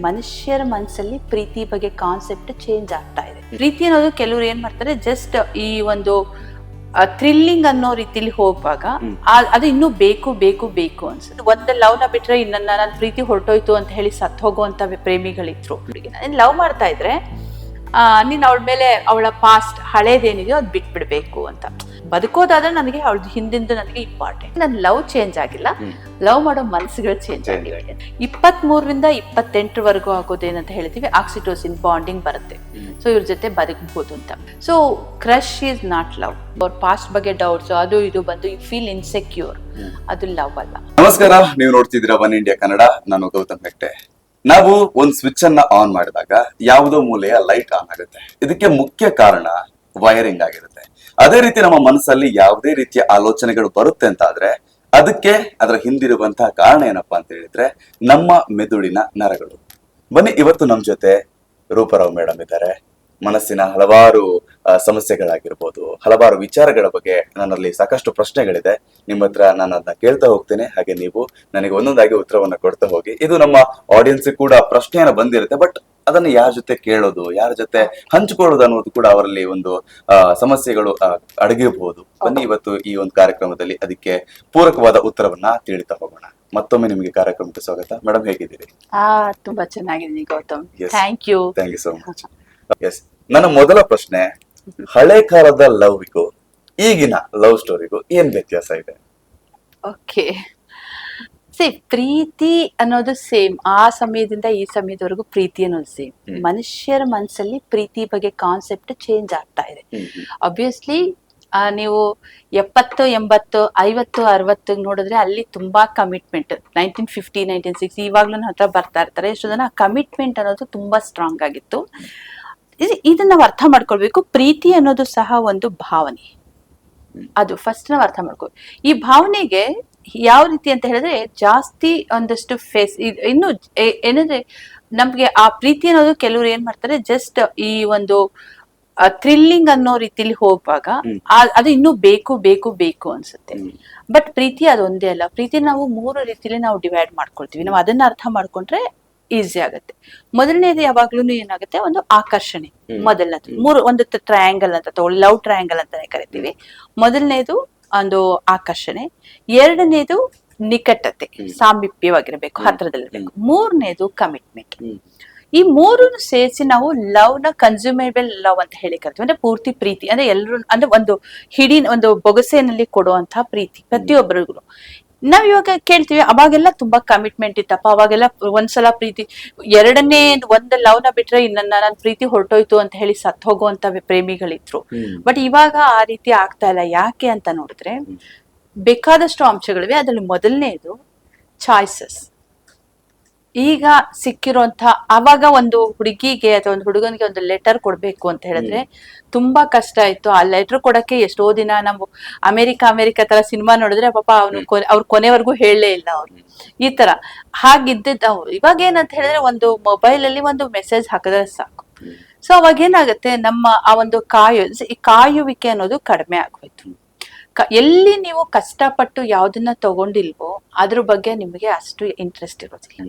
ಮನುಷ್ಯರ ಮನಸ್ಸಲ್ಲಿ ಪ್ರೀತಿ ಬಗ್ಗೆ ಕಾನ್ಸೆಪ್ಟ್ ಚೇಂಜ್ ಆಗ್ತಾ ಇದೆ. ಪ್ರೀತಿ ಅನ್ನೋದು ಕೆಲವರು ಏನ್ ಮಾಡ್ತಾರೆ, ಜಸ್ಟ್ ಈ ಒಂದು ಥ್ರಿಲ್ಲಿಂಗ್ ಅನ್ನೋ ರೀತಿಲಿ ಹೋಗುವಾಗ ಅದು ಇನ್ನೂ ಬೇಕು ಬೇಕು ಬೇಕು ಅನ್ಸುತ್ತೆ. ಒಂದು ಲವ್ ನ ಬಿಟ್ರೆ ಇನ್ನೊಂದು ನನ್ನ ಪ್ರೀತಿ ಹೊರಟೋಯ್ತು ಅಂತ ಹೇಳಿ ಸತ್ ಹೋಗುವಂತ ಪ್ರೇಮಿಗಳಿದ್ರು. ಲವ್ ಮಾಡ್ತಾ ಇದ್ರೆ ನೀನ್ ಅವಳ ಮೇಲೆ ಅವಳ ಪಾಸ್ಟ್ ಹಳೇದೇನಿದೆಯೋ ಅದ್ ಬಿಟ್ಬಿಡ್ಬೇಕು ಅಂತ. ಬದುಕೋದಾದ್ರೆ ನನಗೆ ಅವಳದ್ದು ಹಿಂದಿಂದ ನನಗೆ ಇಂಪಾರ್ಟೆಂಟ್. ನನ್ ಲವ್ ಚೇಂಜ್ ಆಗಿಲ್ಲ, ಲವ್ ಮಾಡೋ ಮನಸ್ಸುಗಳು ಚೇಂಜ್ ಆಗಿವೆ. 23ರಿಂದ 28ವರೆಗೂ ಆಗೋದೇನಂತ ಹೇಳ್ತೀವಿ, ಆಕ್ಸಿಟೋಸಿನ್ ಬಾಂಡಿಂಗ್ ಬರುತ್ತೆ. ಸೊ ಇವ್ರ ಜೊತೆ ಬದುಕಬಹುದು ಅಂತ. So crush is not love. ಅವ್ರ ಪಾಸ್ಟ್ ಬಗ್ಗೆ ಡೌಟ್ಸ್ ಅದು ಇದು ಬಂದು ಯು ಫೀಲ್ ಇನ್ಸೆಕ್ಯೂರ್, ಅದು ಲವ್ ಅಲ್ಲ. ನಮಸ್ಕಾರ, ನೀವು ನೋಡ್ತಿದ್ದೀರಾ ಒನ್ ಇಂಡಿಯಾ ಕನ್ನಡ. ನಾನು ಗೌತಮ್ ಹೆಗ್ಡೆ. ನಾವು ಒಂದ್ ಸ್ವಿಚ್ ಅನ್ನ ಆನ್ ಮಾಡಿದಾಗ ಯಾವುದೋ ಮೂಲೆಯ ಲೈಟ್ ಆನ್ ಆಗುತ್ತೆ. ಇದಕ್ಕೆ ಮುಖ್ಯ ಕಾರಣ ವೈರಿಂಗ್ ಆಗಿರುತ್ತೆ. ಅದೇ ರೀತಿ ನಮ್ಮ ಮನಸ್ಸಲ್ಲಿ ಯಾವುದೇ ರೀತಿಯ ಆಲೋಚನೆಗಳು ಬರುತ್ತೆ ಅಂತ ಆದ್ರೆ ಅದಕ್ಕೆ ಅದರ ಹಿಂದಿರುವಂತಹ ಕಾರಣ ಏನಪ್ಪಾ ಅಂತ ಹೇಳಿದ್ರೆ ನಮ್ಮ ಮೆದುಳಿನ ನರಗಳು. ಬನ್ನಿ, ಇವತ್ತು ನಮ್ ಜೊತೆ ರೂಪರಾವ್ ಮೇಡಮ್ ಇದ್ದಾರೆ. ಮನಸ್ಸಿನ ಹಲವಾರು ಸಮಸ್ಯೆಗಳಾಗಿರ್ಬೋದು, ಹಲವಾರು ವಿಚಾರಗಳ ಬಗ್ಗೆ ನನ್ನಲ್ಲಿ ಸಾಕಷ್ಟು ಪ್ರಶ್ನೆಗಳಿದೆ. ನಿಮ್ಮ ಹತ್ರ ನಾನು ಅದನ್ನ ಕೇಳ್ತಾ ಹೋಗ್ತೇನೆ, ಹಾಗೆ ನೀವು ನನಗೆ ಒಂದೊಂದಾಗಿ ಉತ್ತರವನ್ನ ಕೊಡ್ತಾ ಹೋಗಿ. ಇದು ನಮ್ಮ ಆಡಿಯನ್ಸ್ ಕೂಡ ಪ್ರಶ್ನೆಯನ್ನ ಬಂದಿರುತ್ತೆ, ಬಟ್ ಅದನ್ನ ಯಾರ ಜೊತೆ ಕೇಳೋದು, ಯಾರ ಜೊತೆ ಹಂಚಿಕೊಳ್ಳೋದು ಅನ್ನೋದು ಕೂಡ ಅವರಲ್ಲಿ ಒಂದು ಸಮಸ್ಯೆಗಳು ಅಡಗಿರಬಹುದು. ಬನ್ನಿ, ಇವತ್ತು ಈ ಒಂದು ಕಾರ್ಯಕ್ರಮದಲ್ಲಿ ಅದಕ್ಕೆ ಪೂರಕವಾದ ಉತ್ತರವನ್ನ ತಿಳಿತಾ ಹೋಗೋಣ. ಮತ್ತೊಮ್ಮೆ ನಿಮಗೆ ಕಾರ್ಯಕ್ರಮಕ್ಕೆ ಸ್ವಾಗತ. ಮೇಡಮ್, ಹೇಗಿದ್ದೀರಿ? ತುಂಬಾ ಚೆನ್ನಾಗಿದ್ದೀನಿ Gautam, thank you so much. Yes, ನನ್ನ ಮೊದಲ ಪ್ರಶ್ನೆ, ಹಳೆ ಕಾಲದ ಲವ್ಗೂ ಈಗಿನ ಲವ್ ಸ್ಟೋರಿಗೂ ಏನ್ ವ್ಯತ್ಯಾಸ ಇದೆ? ಓಕೆ, ಪ್ರೀತಿ ಅನ್ನೋದು ಸೇಮ್. ಆ ಸಮಯದಿಂದ ಈ ಸಮಯದವರೆಗೂ ಪ್ರೀತಿ ಅನ್ನೋದು ಸೇಮ್. ಮನುಷ್ಯರ ಮನಸ್ಸಲ್ಲಿ ಪ್ರೀತಿ ಬಗ್ಗೆ ಕಾನ್ಸೆಪ್ಟ್ ಚೇಂಜ್ ಆಗ್ತಾ ಇದೆ. ಅಬ್ವಿಯಸ್ಲಿ ನೀವು 70, 80, 50, 60 ನೋಡಿದ್ರೆ ಅಲ್ಲಿ ತುಂಬಾ ಕಮಿಟ್ಮೆಂಟ್. 1950, 1960 ಇವಾಗ್ಲೂ ಹತ್ರ ಬರ್ತಾ ಇರ್ತಾರೆ. ಎಷ್ಟು ಜನ ಕಮಿಟ್ಮೆಂಟ್ ಅನ್ನೋದು ತುಂಬಾ ಸ್ಟ್ರಾಂಗ್ ಆಗಿತ್ತು. ಇದನ್ನ ನಾವು ಅರ್ಥ ಮಾಡ್ಕೊಳ್ಬೇಕು. ಪ್ರೀತಿ ಅನ್ನೋದು ಸಹ ಒಂದು ಭಾವನೆ. ಅದು ಫಸ್ಟ್ ನಾವು ಅರ್ಥ ಮಾಡ್ಕೊ. ಈ ಭಾವನೆಗೆ ಯಾವ ರೀತಿ ಅಂತ ಹೇಳಿದ್ರೆ ಜಾಸ್ತಿ ಒಂದಷ್ಟು ಇನ್ನು ಏನಂದ್ರೆ ನಮ್ಗೆ ಆ ಪ್ರೀತಿ ಅನ್ನೋದು ಕೆಲವರು ಏನ್ ಮಾಡ್ತಾರೆ, ಜಸ್ಟ್ ಈ ಒಂದು ಥ್ರಿಲ್ಲಿಂಗ್ ಅನ್ನೋ ರೀತಿಲಿ ಹೋಗುವಾಗ ಅದು ಇನ್ನೂ ಬೇಕು ಬೇಕು ಬೇಕು ಅನ್ಸುತ್ತೆ. ಬಟ್ ಪ್ರೀತಿ ಅದೊಂದೇ ಅಲ್ಲ. ಪ್ರೀತಿ ನಾವು 3 ರೀತಿಲಿ ನಾವು ಡಿವೈಡ್ ಮಾಡ್ಕೊಳ್ತೀವಿ. ನಾವು ಅದನ್ನ ಅರ್ಥ ಮಾಡ್ಕೊಂಡ್ರೆ ಈಸಿ ಆಗುತ್ತೆ. ಮೊದಲನೇದು ಯಾವಾಗ್ಲೂ ಏನಾಗುತ್ತೆ, ಒಂದು ಆಕರ್ಷಣೆ. ಮೊದಲನೇದು ಒಂದು ಟ್ರಯಾಂಗಲ್ ಅಂತ ತಗೊಳ್ಳಿ, ಲವ್ ಟ್ರಯಾಂಗಲ್ ಅಂತಾನೆ ಕರಿತೀವಿ. ಮೊದಲನೇದು ಒಂದು ಆಕರ್ಷಣೆ, ಎರಡನೇದು ನಿಕಟತೆ, ಸಾಮೀಪ್ಯವಾಗಿರ್ಬೇಕು, ಹತ್ರದಲ್ಲಿರ್ಬೇಕು, ಮೂರನೇದು ಕಮಿಟ್ಮೆಂಟ್. ಈ 3 ಸೇರಿಸಿ ನಾವು ಲವ್ ನ ಕನ್ಸ್ಯೂಮೇಬಲ್ ಲವ್ ಅಂತ ಹೇಳಿ ಕರಿತೀವಿ. ಅಂದ್ರೆ ಪೂರ್ತಿ ಪ್ರೀತಿ ಅಂದ್ರೆ ಎಲ್ಲರೂ ಅಂದ್ರೆ ಒಂದು ಒಂದು ಬೊಗಸೆನಲ್ಲಿ ಕೊಡುವಂತಹ ಪ್ರೀತಿ ಪ್ರತಿಯೊಬ್ಬರಿಗೂ. ನಾವ್ ಇವಾಗ ಕೇಳ್ತೀವಿ, ಅವಾಗೆಲ್ಲ ತುಂಬಾ ಕಮಿಟ್ಮೆಂಟ್ ಇತ್ತಪ್ಪ, ಅವಾಗೆಲ್ಲ ಒಂದ್ಸಲ ಪ್ರೀತಿ, ಎರಡನೇ ಒಂದು ಲವ್ ನ ಬಿಟ್ರೆ ಇನ್ನೊಂದು ನನ್ನ ಪ್ರೀತಿ ಹೊರಟೋಯ್ತು ಅಂತ ಹೇಳಿ ಸತ್ ಹೋಗುವಂತ ಪ್ರೇಮಿಗಳಿದ್ರು. ಬಟ್ ಇವಾಗ ಆ ರೀತಿ ಆಗ್ತಾ ಇಲ್ಲ. ಯಾಕೆ ಅಂತ ನೋಡಿದ್ರೆ ಬೇಕಾದಷ್ಟು ಅಂಶಗಳಿವೆ. ಅದ್ರಲ್ಲಿ ಮೊದಲನೇದು ಚಾಯ್ಸಸ್. ಈಗ ಸಿಕ್ಕಿರುವಂತ, ಅವಾಗ ಒಂದು ಹುಡುಗಿಗೆ ಅಥವಾ ಒಂದು ಹುಡುಗನಿಗೆ ಒಂದು ಲೆಟರ್ ಕೊಡ್ಬೇಕು ಅಂತ ಹೇಳಿದ್ರೆ ತುಂಬಾ ಕಷ್ಟ ಇತ್ತು. ಆ ಲೆಟರ್ ಕೊಡಕ್ಕೆ ಎಷ್ಟೋ ದಿನ ನಾವು ಅಮೆರಿಕ ತರ ಸಿನಿಮಾ ನೋಡಿದ್ರೆ ಪಾಪ ಅವ್ರ ಕೊನೆವರೆಗೂ ಹೇಳಲೇ ಇಲ್ಲ ಅವ್ರು. ಈ ತರ ಹಾಗಿದ್ದ ಇವಾಗ ಏನಂತ ಹೇಳಿದ್ರೆ ಒಂದು ಮೊಬೈಲ್ ಅಲ್ಲಿ ಒಂದು ಮೆಸೇಜ್ ಹಾಕಿದ್ರೆ ಸಾಕು. ಸೊ ಅವಾಗ ಏನಾಗುತ್ತೆ, ನಮ್ಮ ಆ ಒಂದು ಕಾಯುವಿಕೆ ಅನ್ನೋದು ಕಡಿಮೆ ಆಗೋಯ್ತು. ಎಲ್ಲಿ ನೀವು ಕಷ್ಟಪಟ್ಟು ಯಾವ್ದನ್ನ ತಗೊಂಡಿಲ್ವೋ ಅದ್ರ ಬಗ್ಗೆ ನಿಮಗೆ ಅಷ್ಟು ಇಂಟ್ರೆಸ್ಟ್ ಇರೋದಿಲ್ಲ.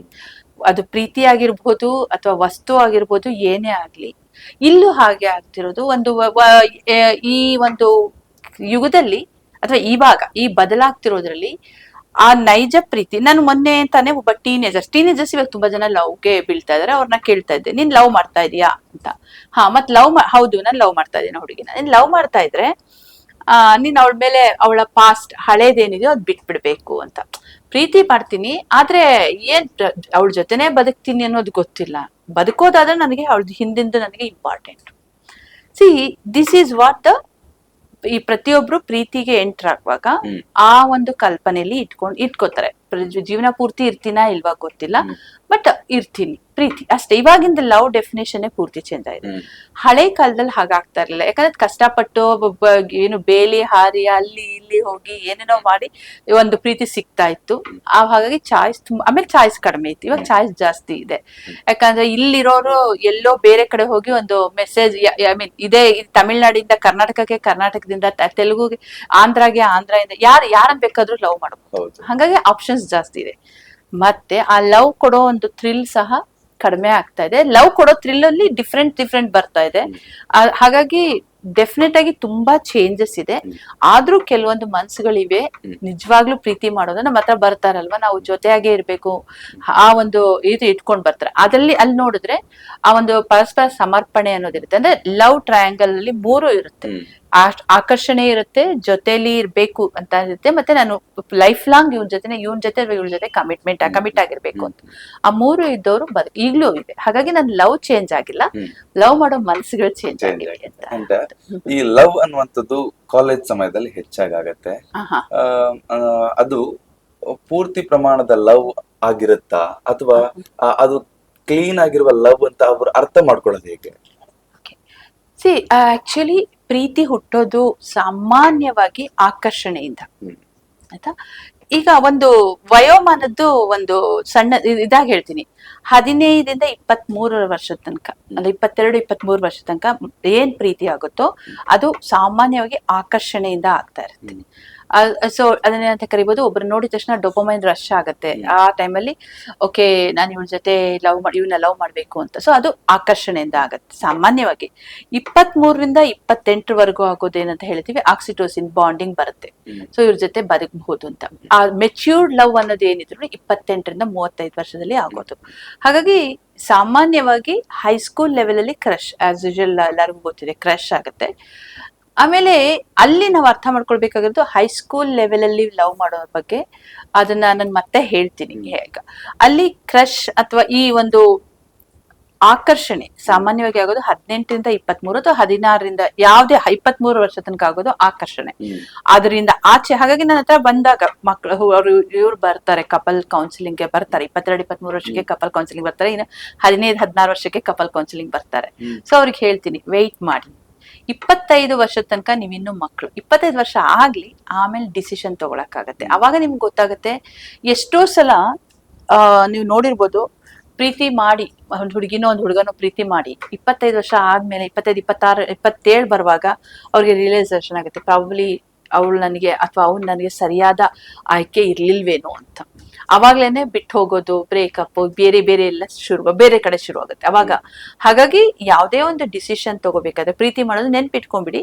ಅದು ಪ್ರೀತಿ ಆಗಿರ್ಬೋದು ಅಥವಾ ವಸ್ತು ಆಗಿರ್ಬೋದು, ಏನೇ ಆಗ್ಲಿ. ಇಲ್ಲೂ ಹಾಗೆ ಆಗ್ತಿರೋದು. ಈ ಒಂದು ಯುಗದಲ್ಲಿ ಅಥವಾ ಇವಾಗ ಈ ಬದಲಾಗ್ತಿರೋದ್ರಲ್ಲಿ ಆ ನೈಜ ಪ್ರೀತಿ. ನಾನು ಮೊನ್ನೆ ತಾನೇ ಒಬ್ಬ ಟೀನೇಜರ್ಸ್ ಇವಾಗ ತುಂಬಾ ಜನ ಲವ್ಗೆ ಬೀಳ್ತಾ ಇದಾರೆ. ಅವ್ರನ್ನ ಕೇಳ್ತಾ ಇದ್ದೆ, ನೀನ್ ಲವ್ ಮಾಡ್ತಾ ಇದೀಯಾ ಅಂತ. ಮತ್ ಹೌದು, ನಾನು ಲವ್ ಮಾಡ್ತಾ ಇದ್ದೀನಿ ಹುಡುಗಿನ. ನೀನ್ ಲವ್ ಮಾಡ್ತಾ ಇದ್ರೆ ನೀನ್ ಅವಳ ಮೇಲೆ ಅವಳ ಪಾಸ್ಟ್ ಹಳೇದೇನಿದೆಯೋ ಅದ್ ಬಿಟ್ಬಿಡ್ಬೇಕು ಅಂತ. ಪ್ರೀತಿ ಮಾಡ್ತೀನಿ, ಆದ್ರೆ ಅವಳ ಜೊತೆನೆ ಬದುಕ್ತೀನಿ ಅನ್ನೋದು ಗೊತ್ತಿಲ್ಲ. ಬದುಕೋದಾದ್ರೆ ನನಗೆ ಅವಳದ್ದು ಹಿಂದಿಂದ ನನಗೆ ಇಂಪಾರ್ಟೆಂಟ್. ದಿಸ್ ಈಸ್ ವಾಟ್ ಈ ಪ್ರತಿಯೊಬ್ರು ಪ್ರೀತಿಗೆ ಎಂಟರ್ ಆಗುವಾಗ ಆ ಒಂದು ಕಲ್ಪನೆಯಲ್ಲಿ ಇಟ್ಕೋತಾರೆ. ಜೀವನ ಪೂರ್ತಿ ಇರ್ತೀನಾ ಇಲ್ವಾ ಗೊತ್ತಿಲ್ಲ, ಬಟ್ ಇರ್ತೀನಿ, ಪ್ರೀತಿ ಅಷ್ಟೇ. ಇವಾಗಿಂದ ಲವ್ ಡೆಫಿನೇಷನ್ ಪೂರ್ತಿ ಚೇಂಜ್ ಆಗಿದೆ. ಹಳೆ ಕಾಲದಲ್ಲಿ ಹಾಗಾಗ್ತಾ ಇರ್ಲಿಲ್ಲ. ಯಾಕಂದ್ರೆ ಕಷ್ಟಪಟ್ಟು ಏನು ಬೇಲಿ ಹಾರಿ ಅಲ್ಲಿ ಇಲ್ಲಿ ಹೋಗಿ ಏನೇನೋ ಮಾಡಿ ಒಂದು ಪ್ರೀತಿ ಸಿಗ್ತಾ ಇತ್ತು. ಹಾಗಾಗಿ ಚಾಯ್ಸ್ ಆಮೇಲೆ ಚಾಯ್ಸ್ ಕಡಿಮೆ ಇತ್ತು. ಇವಾಗ ಚಾಯ್ಸ್ ಜಾಸ್ತಿ ಇದೆ. ಯಾಕಂದ್ರೆ ಇಲ್ಲಿರೋರು ಎಲ್ಲೋ ಬೇರೆ ಕಡೆ ಹೋಗಿ ಒಂದು ಮೆಸೇಜ್, ಐ ಮೀನ್ ಇದೇ ತಮಿಳ್ನಾಡಿಂದ ಕರ್ನಾಟಕಕ್ಕೆ, ಕರ್ನಾಟಕದಿಂದ ತೆಲುಗುಗೆ, ಆಂಧ್ರದಿಂದ ಯಾರನ್ನ ಬೇಕಾದ್ರೂ ಲವ್ ಮಾಡಬಹುದು. ಹಾಗಾಗಿ ಆಪ್ಷನ್ಸ್ ಜಾಸ್ತಿ ಇದೆ. ಮತ್ತೆ ಆ ಲವ್ ಕೊಡೋ ಒಂದು ಥ್ರಿಲ್ ಸಹ ಕಡಿಮೆ ಆಗ್ತಾ ಇದೆ. ಲವ್ ಕೊಡೋ ಥ್ರಿಲ್ ಅಲ್ಲಿ ಡಿಫ್ರೆಂಟ್ ಬರ್ತಾ ಇದೆ. ಹಾಗಾಗಿ ಡೆಫಿನೆಟ್ ಆಗಿ ತುಂಬಾ ಚೇಂಜಸ್ ಇದೆ. ಆದ್ರೂ ಕೆಲವೊಂದು ಮನ್ಸುಗಳಿವೆ ನಿಜವಾಗ್ಲೂ ಪ್ರೀತಿ ಮಾಡೋದು. ನಮ್ಮ ಹತ್ರ ಬರ್ತಾರಲ್ವಾ, ನಾವು ಜೊತೆಯಾಗೆ ಇರ್ಬೇಕು, ಆ ಒಂದು ಇದು ಇಟ್ಕೊಂಡ್ ಬರ್ತಾರೆ. ಅಲ್ಲಿ ನೋಡಿದ್ರೆ ಆ ಒಂದು ಪರಸ್ಪರ ಸಮರ್ಪಣೆ ಅನ್ನೋದಿರುತ್ತೆ. ಅಂದ್ರೆ ಲವ್ ಟ್ರಯಾಂಗಲ್ ಅಲ್ಲಿ 3 ಇರುತ್ತೆ. ಆಕರ್ಷಣೆ ಇರುತ್ತೆ, ಜೊತೆಲಿ ಇರ್ಬೇಕು ಅಂತ ಇರುತ್ತೆ, ಮತ್ತೆ ನಾನು ಲೈಫ್ ಲಾಂಗ್ ಇವನ್ ಜೊತೆ ಕಮಿಟ್ ಆಗಿರ್ಬೇಕು ಅಂತ. ಆ 3 ಇದ್ದವರು ಈಗ್ಲೂ ಇದೆ. ಹಾಗಾಗಿ ನನ್ ಲವ್ ಚೇಂಜ್ ಆಗಿಲ್ಲ, ಲವ್ ಮಾಡೋ ಮನಸ್ಸುಗಳು ಚೇಂಜ್ ಆಗಿವೆ ಅಂತ. ಈ ಲವ್ ಅನ್ನುವಂಥದ್ದು ಕಾಲೇಜ್ ಸಮಯದಲ್ಲಿ ಹೆಚ್ಚಾಗತ್ತೆ. ಅದು ಪೂರ್ತಿ ಪ್ರಮಾಣದ ಲವ್ ಆಗಿರುತ್ತಾ, ಅಥವಾ ಅದು ಕ್ಲೀನ್ ಆಗಿರುವ ಲವ್ ಅಂತ ಅವ್ರು ಅರ್ಥ ಮಾಡ್ಕೊಳ್ಳೋದು ಹೇಗೆ? ಆಕ್ಚುಲಿ ಪ್ರೀತಿ ಹುಟ್ಟೋದು ಸಾಮಾನ್ಯವಾಗಿ ಆಕರ್ಷಣೆಯಿಂದ ಆಯ್ತಾ. ಈಗ ಒಂದು ವಯೋಮಾನದ್ದು ಒಂದು ಸಣ್ಣ ಇದಾಗಿ ಹೇಳ್ತೀನಿ, 15ರಿಂದ 23 ವರ್ಷದ ತನಕ, ಅಂದ್ರೆ 22-23 ವರ್ಷದ ತನಕ ಏನ್ ಪ್ರೀತಿ ಆಗುತ್ತೋ ಅದು ಸಾಮಾನ್ಯವಾಗಿ ಆಕರ್ಷಣೆಯಿಂದ ಆಗ್ತಾ ಇರುತ್ತೆ. ಸೊ ಅದನ್ನೇನಂತ ಕರಿಬಹುದು, ಒಬ್ರು ನೋಡಿದ ತಕ್ಷಣ ಡೋಪಮೈನ್ ರಶ್ ಆಗುತ್ತೆ. ಆ ಟೈಮಲ್ಲಿ ಓಕೆ ನಾನು ಇವಳ ಜೊತೆ ಇವನ್ನ ಲವ್ ಮಾಡ್ಬೇಕು ಅಂತ. ಸೊ ಅದು ಆಕರ್ಷಣೆಯಿಂದ ಆಗತ್ತೆ ಸಾಮಾನ್ಯವಾಗಿ. 23ರಿಂದ 28ವರೆಗೂ ಆಗೋದೇನಂತ ಹೇಳ್ತೀವಿ, ಆಕ್ಸಿಟೋಸಿನ್ ಬಾಂಡಿಂಗ್ ಬರುತ್ತೆ. ಸೊ ಇವ್ರ ಜೊತೆ ಬದುಕಬಹುದು ಅಂತ. ಆ ಮೆಚ್ಯೂರ್ಡ್ ಲವ್ ಅನ್ನೋದು ಏನಿದ್ರು 28ರಿಂದ 35 ವರ್ಷದಲ್ಲಿ ಆಗೋದು. ಹಾಗಾಗಿ ಸಾಮಾನ್ಯವಾಗಿ ಹೈಸ್ಕೂಲ್ ಲೆವೆಲ್ ಅಲ್ಲಿ ಕ್ರಶ್, ಆಸ್ ಯೂಶುವಲ್ ಎಲ್ಲರಿಗೂ ಗೊತ್ತಿದೆ, ಕ್ರಶ್ ಆಗುತ್ತೆ. ಆಮೇಲೆ ಅಲ್ಲಿ ನಾವು ಅರ್ಥ ಮಾಡ್ಕೊಳ್ಬೇಕಾಗಿರೋದು ಹೈಸ್ಕೂಲ್ ಲೆವೆಲ್ ಅಲ್ಲಿ ಲವ್ ಮಾಡೋ ಬಗ್ಗೆ. ಅದನ್ನ ನಾನು ಮತ್ತೆ ಹೇಳ್ತೀನಿ ಹೇಗ. ಅಲ್ಲಿ ಕ್ರಶ್ ಅಥವಾ ಈ ಒಂದು ಆಕರ್ಷಣೆ ಸಾಮಾನ್ಯವಾಗಿ ಆಗೋದು 18ರಿಂದ 23 ಅಥವಾ 16ರಿಂದ ಯಾವುದೇ 23 ವರ್ಷ ತನಕ ಆಗೋದು ಆಕರ್ಷಣೆ. ಅದರಿಂದ ಆಚೆ, ಹಾಗಾಗಿ ನನ್ನ ಹತ್ರ ಬಂದಾಗ ಮಕ್ಕಳು ಇವ್ರು ಬರ್ತಾರೆ, ಕಪಲ್ ಕೌನ್ಸಿಲಿಂಗ್ ಗೆ ಬರ್ತಾರೆ. 22-23 ವರ್ಷಕ್ಕೆ ಕಪಲ್ ಕೌನ್ಸಿಲಿಂಗ್ ಬರ್ತಾರೆ, ಇನ್ನು 15-16 ವರ್ಷಕ್ಕೆ ಕಪಲ್ ಕೌನ್ಸಿಲಿಂಗ್ ಬರ್ತಾರೆ. ಸೊ ಅವ್ರಿಗೆ ಹೇಳ್ತೀನಿ, ವೆಯ್ಟ್ ಮಾಡಿ, 25 ವರ್ಷದ ತನಕ ನೀವಿನ್ನು ಮಕ್ಕಳು, 25 ವರ್ಷ ಆಗ್ಲಿ, ಆಮೇಲೆ ಡಿಸಿಷನ್ ತಗೊಳಕ್ಕಾಗತ್ತೆ. ಅವಾಗ ನಿಮ್ಗೆ ಗೊತ್ತಾಗತ್ತೆ. ಎಷ್ಟೋ ಸಲ ನೀವು ನೋಡಿರ್ಬೋದು, ಪ್ರೀತಿ ಮಾಡಿ ಒಂದು ಹುಡುಗಿನೋ ಒಂದು ಹುಡುಗನೋ ಪ್ರೀತಿ ಮಾಡಿ 25 ವರ್ಷ ಆದ್ಮೇಲೆ 25, 26, 27 ಬರುವಾಗ ಅವ್ರಿಗೆ ರಿಯಲೈಸೇಷನ್ ಆಗುತ್ತೆ, ಪ್ರಾಬಬ್ಲಿ ಅವಳು ನನಗೆ ಅಥವಾ ಅವ್ನು ನನಗೆ ಸರಿಯಾದ ಆಯ್ಕೆ ಇರ್ಲಿಲ್ವೇನೋ ಅಂತ. ಅವಾಗ್ಲೇನೆ ಬಿಟ್ಟು ಹೋಗೋದು, ಬ್ರೇಕಪ್, ಬೇರೆ ಎಲ್ಲ ಬೇರೆ ಕಡೆ ಶುರು ಆಗುತ್ತೆ ಅವಾಗ. ಹಾಗಾಗಿ ಯಾವುದೇ ಒಂದು ಡಿಸಿಷನ್ ತಗೋಬೇಕಾದ್ರೆ ಪ್ರೀತಿ ಮಾಡೋದು ನೆನ್ಪಿಟ್ಕೊಂಡ್ಬಿಡಿ,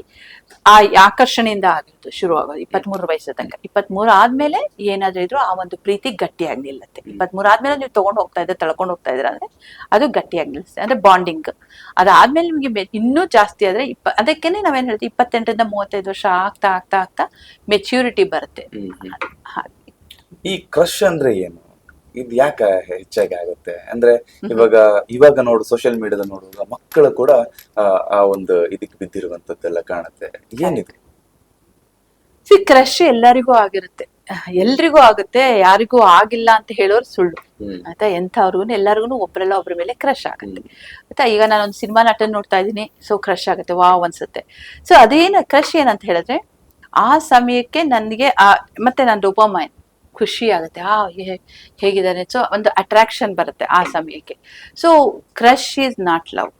ಆ ಆಕರ್ಷಣೆಯಿಂದ ಆಗಿತ್ತು ಶುರು ಆಗೋದು 23 ವಯಸ್ಸು ತನಕ. 23 ಆದ್ಮೇಲೆ ಏನಾದ್ರೂ ಇದ್ರು ಆ ಒಂದು ಪ್ರೀತಿ ಗಟ್ಟಿಯಾಗಿ ನಿಲ್ಲತ್ತೆ. 23 ಆದ್ಮೇಲೆ ನೀವು ತಳ್ಕೊಂಡು ಹೋಗ್ತಾ ಇದ್ರ ಅಂದ್ರೆ ಅದು ಗಟ್ಟಿಯಾಗಿ ನಿಲ್ಲಿಸುತ್ತೆ, ಅಂದ್ರೆ ಬಾಂಡಿಂಗ್. ಅದಾದ್ಮೇಲೆ ನಿಮ್ಗೆ ಇನ್ನೂ ಜಾಸ್ತಿ ಆದ್ರೆ ಅದಕ್ಕೇನೆ ನಾವೇನ್ ಹೇಳ್ತೀವಿ, 28ರಿಂದ 35 ವರ್ಷ ಆಗ್ತಾ ಆಗ್ತಾ ಆಗ್ತಾ ಮೆಚ್ಯೂರಿಟಿ ಬರುತ್ತೆ. ಈ ಕ್ರಶ್ ಅಂದ್ರೆ ಏನು? ಇದು ಯಾಕೆ ಹೆಚ್ಚಾಗಿ ಆಗುತ್ತೆ ಅಂದ್ರೆ, ಇವಾಗ ನೋಡು, ಸೋಷಿಯಲ್ ಮೀಡಿಯಾದ ನೋಡುವಾಗ ಮಕ್ಕಳು ಕೂಡ ಆ ಒಂದು ಇದಕ್ಕೆ ಬಿದ್ದಿರುವಂತದ್ದೆಲ್ಲ ಕಾಣುತ್ತೆ. ಏನಿದೆ ಕ್ರಶ್? ಎಲ್ಲರಿಗೂ ಆಗಿರುತ್ತೆ, ಎಲ್ರಿಗೂ ಆಗುತ್ತೆ, ಯಾರಿಗೂ ಆಗಿಲ್ಲ ಅಂತ ಹೇಳೋರು ಸುಳ್ಳು ಆಯ್ತಾ. ಎಂಥವ್ರಿಗೂ ಎಲ್ಲರಿಗೂ ಒಬ್ರಲ್ಲ ಒಬ್ರ ಮೇಲೆ ಕ್ರಶ್ ಆಗುತ್ತೆ ಆಯ್ತಾ. ಈಗ ನಾನೊಂದು ಸಿನಿಮಾ ನಟನ್ ನೋಡ್ತಾ ಇದೀನಿ, ಸೊ ಕ್ರಶ್ ಆಗುತ್ತೆ, ವಾವ್ ಅನ್ಸುತ್ತೆ. ಸೊ ಅದೇನ ಕ್ರಶ್ ಏನಂತ ಹೇಳಿದ್ರೆ, ಆ ಸಮಯಕ್ಕೆ ನನಗೆ ಮತ್ತೆ ನಾನು ಡೋಪಾಮೈನ್ ಖುಷಿ ಆಗುತ್ತೆ, ಹೇಗಿದ್ದಾರೆ, ಸೊ ಒಂದು ಅಟ್ರಾಕ್ಷನ್ ಬರುತ್ತೆ ಆ ಸಮಯಕ್ಕೆ. So crush is not love.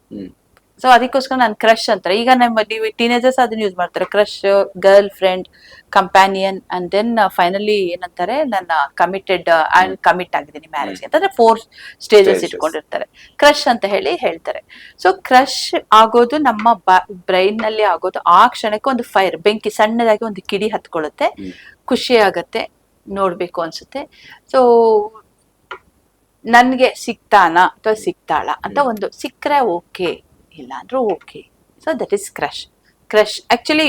So ಅದಕ್ಕೋಸ್ಕರ ನಾನು ಕ್ರಶ್ ಅಂತಾರೆ. ಈಗ ನೀವು ಟೀನೇಜರ್ಸ್ ಅದನ್ನ ಯೂಸ್ ಮಾಡ್ತಾರೆ, crush, girl friend, companion, and then finally ಏನಂತಾರೆ, ನನ್ನ ಕಮಿಟ್ ಆಗಿದ್ದೀನಿ ಮ್ಯಾರೇಜ್ ಅಂತಂದ್ರೆ 4 ಸ್ಟೇಜಸ್ ಇಟ್ಕೊಂಡಿರ್ತಾರೆ, ಕ್ರಶ್ ಅಂತ ಹೇಳ್ತಾರೆ. ಸೊ ಕ್ರಶ್ ಆಗೋದು ನಮ್ಮ ಬ್ರೈನ್ ನಲ್ಲಿ ಆಗೋದು ಆ ಕ್ಷಣಕ್ಕೆ ಒಂದು ಫೈರ್, ಬೆಂಕಿ, ಸಣ್ಣದಾಗಿ ಒಂದು ಕಿಡಿ ಹತ್ಕೊಳ್ಳುತ್ತೆ, ಖುಷಿ ಆಗತ್ತೆ, ನೋಡ್ಬೇಕು ಅನ್ಸುತ್ತೆ. ಸೊ ನನ್ಗೆ ಸಿಗ್ತಾನ ಅಥವಾ ಸಿಗ್ತಾಳ ಅಂತ ಒಂದು ಸಿಕ್ಕರೆ ಓಕೆ, ಇಲ್ಲ ಅಂದ್ರೂ okay. So that is crush. Actually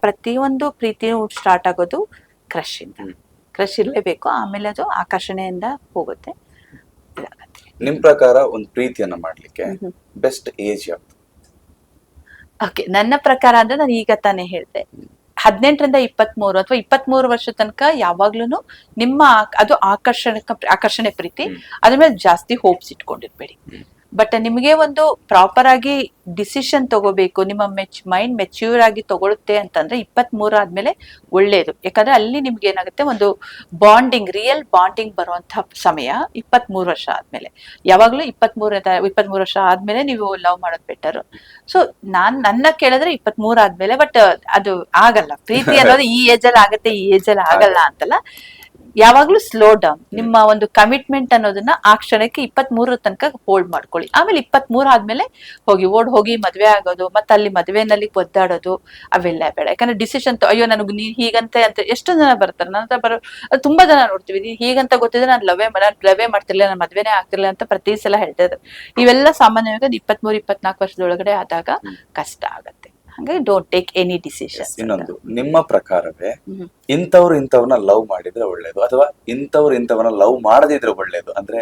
ಪ್ರತಿಯೊಂದು ಪ್ರೀತಿಯೂ ಸ್ಟಾರ್ಟ್ ಆಗೋದು ಕ್ರಶ್ ಇಂದ. ಕ್ರಶ್ ಇರ್ಲೇಬೇಕು, ಆಮೇಲೆ ಅದು ಆಕರ್ಷಣೆಯಿಂದ ಹೋಗುತ್ತೆ. ನಿಮ್ ಪ್ರಕಾರ ಒಂದು ಪ್ರೀತಿಯನ್ನ ಮಾಡ್ಲಿಕ್ಕೆ ಬೆಸ್ಟ್ ಏಜ್ ಯಾವುದು? ಓಕೆ, ನನ್ನ ಪ್ರಕಾರ ಅಂದ್ರೆ ನಾನು ಈಗ ತಾನೇ ಹೇಳ್ದೆ, 18ರಿಂದ 23 ಅಥವಾ 23 ವರ್ಷ ತನಕ ಯಾವಾಗ್ಲೂ ನಿಮ್ಮ ಅದು ಆಕರ್ಷಣೆ ಪ್ರೀತಿ, ಅದ್ರ ಮೇಲೆ ಜಾಸ್ತಿ ಹೋಪ್ಸ್ ಇಟ್ಕೊಂಡಿರ್ಬೇಡಿ. ಬಟ್ ನಿಮಗೆ ಒಂದು ಪ್ರಾಪರ್ ಆಗಿ ಡಿಸಿಷನ್ ತಗೋಬೇಕು, ನಿಮ್ಮ ಮೈಂಡ್ ಮೆಚ್ಯೂರ್ ಆಗಿ ತಗೊಳುತ್ತೆ ಅಂತಂದ್ರೆ 23 ಆದ್ಮೇಲೆ ಒಳ್ಳೇದು. ಯಾಕಂದ್ರೆ ಅಲ್ಲಿ ನಿಮ್ಗೆ ಏನಾಗುತ್ತೆ, ಒಂದು ಬಾಂಡಿಂಗ್, ರಿಯಲ್ ಬಾಂಡಿಂಗ್ ಬರುವಂತ ಸಮಯ 23 ವರ್ಷ ಆದ್ಮೇಲೆ. ಯಾವಾಗ್ಲೂ 23 ವರ್ಷ ಆದ್ಮೇಲೆ ನೀವು ಲವ್ ಮಾಡೋದು ಬೆಟರ್. ಸೊ ನನ್ನ ಕೇಳಿದ್ರೆ 23 ಆದ್ಮೇಲೆ, ಬಟ್ ಅದು ಆಗಲ್ಲ ಪ್ರೀತಿ ಅನ್ನೋದು ಈ ಏಜ್ ಅಲ್ಲಿ ಆಗುತ್ತೆ, ಈ ಏಜ್ ಅಲ್ಲಿ ಆಗಲ್ಲ ಅಂತಲ್ಲ. ಯಾವಾಗ್ಲೂ ಸ್ಲೋ ಡೌನ್. ನಿಮ್ಮ ಒಂದು ಕಮಿಟ್ಮೆಂಟ್ ಅನ್ನೋದನ್ನ ಆ ಕ್ಷಣಕ್ಕೆ 23 ತನಕ ಹೋಲ್ಡ್ ಮಾಡ್ಕೊಳ್ಳಿ. ಆಮೇಲೆ 23 ಆದ್ಮೇಲೆ ಹೋಗಿ ಮದ್ವೆ ಆಗೋದು, ಮತ್ತೆ ಅಲ್ಲಿ ಮದ್ವೆನಲ್ಲಿ ಒದ್ದಾಡೋದು ಅವೆಲ್ಲ ಬೇಡ. ಯಾಕಂದ್ರೆ ಡಿಸಿಷನ್ ಅಯ್ಯೋ ನನಗೆ ನೀ ಹೀಗಂತೆ ಅಂತ ಎಷ್ಟೋ ಜನ ಬರ್ತಾರೆ ನನ್ನ ಹತ್ರ ತುಂಬಾ ಜನ ನೋಡ್ತೀವಿ. ನೀನ್ ಹೀಗಂತ ಗೊತ್ತಿದ್ರೆ ನಾನು ಲವೇ ಮಾಡ್ತಿರ್ಲಿಲ್ಲ, ನಾನು ಮದ್ವೆನೇ ಆಗ್ತಿರ್ಲಿಲ್ಲ ಅಂತ ಪ್ರತಿ ಸಲ ಹೇಳ್ತಾ ಇದ್ದಾರೆ. ಇವೆಲ್ಲ ಸಾಮಾನ್ಯವಾಗಿ 23-24 ವರ್ಷದೊಳಗಡೆ ಆದಾಗ ಕಷ್ಟ ಆಗತ್ತೆ. ಹಾಗಾಗಿ ಡೋಂಟ್ ಟೇಕ್ ಎನಿ ಡಿಸಿಷನ್. ಇನ್ನೊಂದು, ನಿಮ್ಮ ಪ್ರಕಾರವೇ ಇಂಥವ್ರನ್ನ ಲವ್ ಮಾಡಿದ್ರೆ ಒಳ್ಳೇದು ಅಥವಾ ಇಂಥವ್ರನ್ನ ಲವ್ ಮಾಡದಿದ್ರೆ ಒಳ್ಳೇದು ಅಂದ್ರೆ